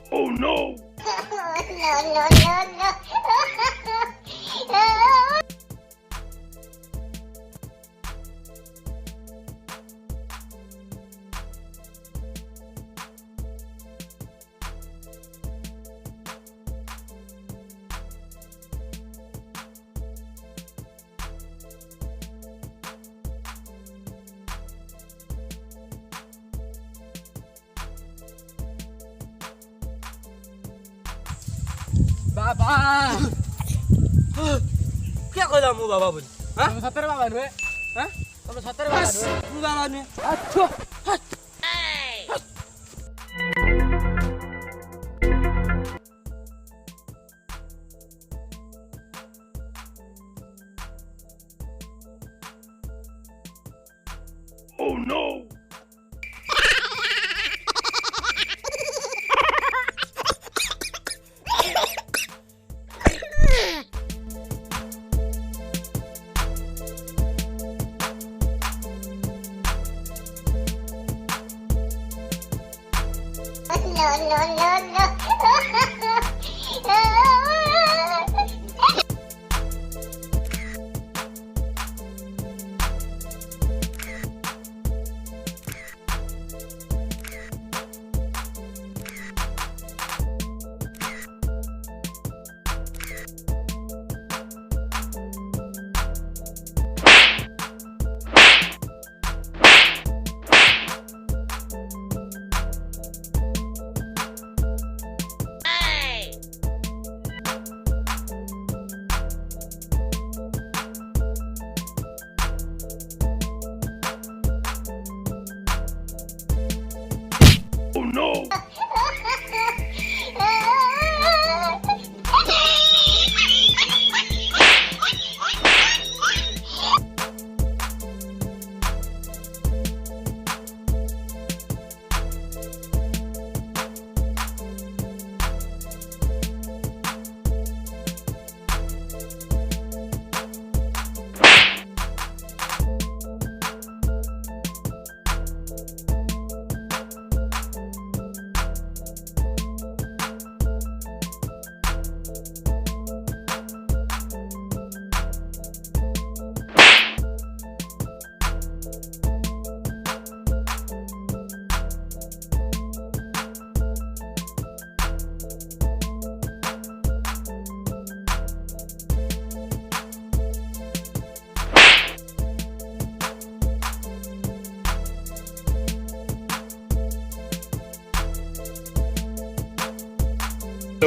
Oh no! No. बाबा क्या कहला मु बाबा बोली हां तुम सतर बाबा नुए हां तुम सतर बाबा नुए मु बाबा नुए अच्छो Oh no!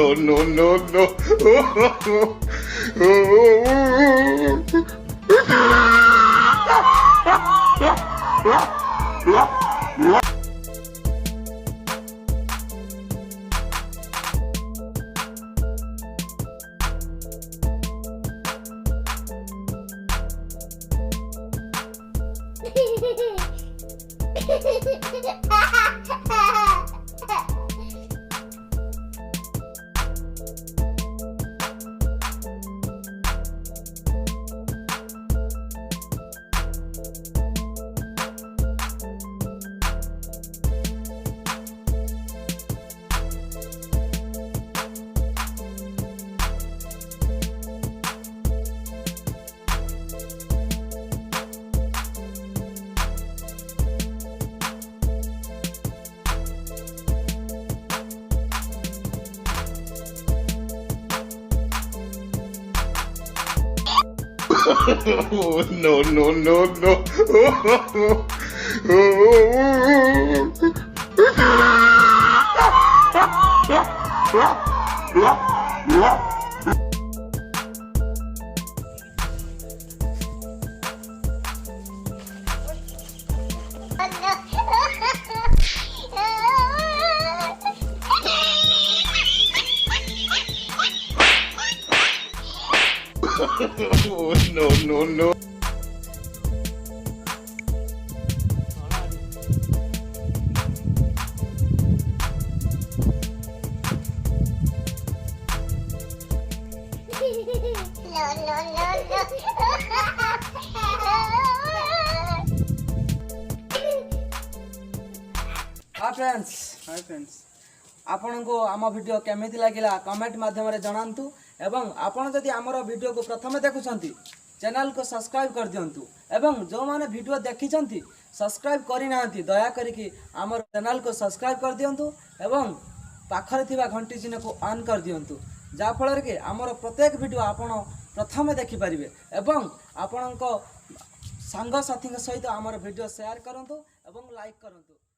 Oh no! Oh, no. Oh, no. Hi friends. आपनको आम वीडियो केमिति लगिला कमेंट माध्यम जनातु एवं आपण जदि आमर वीडियो को प्रथम देखुंत चैनल को सब्सक्राइब कर दिंतु एवं जो माने वीडियो देखी सब्सक्राइब करना दया करिकी आमर चैनल को सब्सक्राइब कर दिंतु एवं पाखरे थिबा घंटी चिन्ह को ऑन कर दिंतु जा फल कि आमर प्रत्येक वीडियो आपण प्रथम देखिपारे एवं आपण सांग साथी सहित आमर वीडियो शेयर करंतु एवं लाइक करंतु।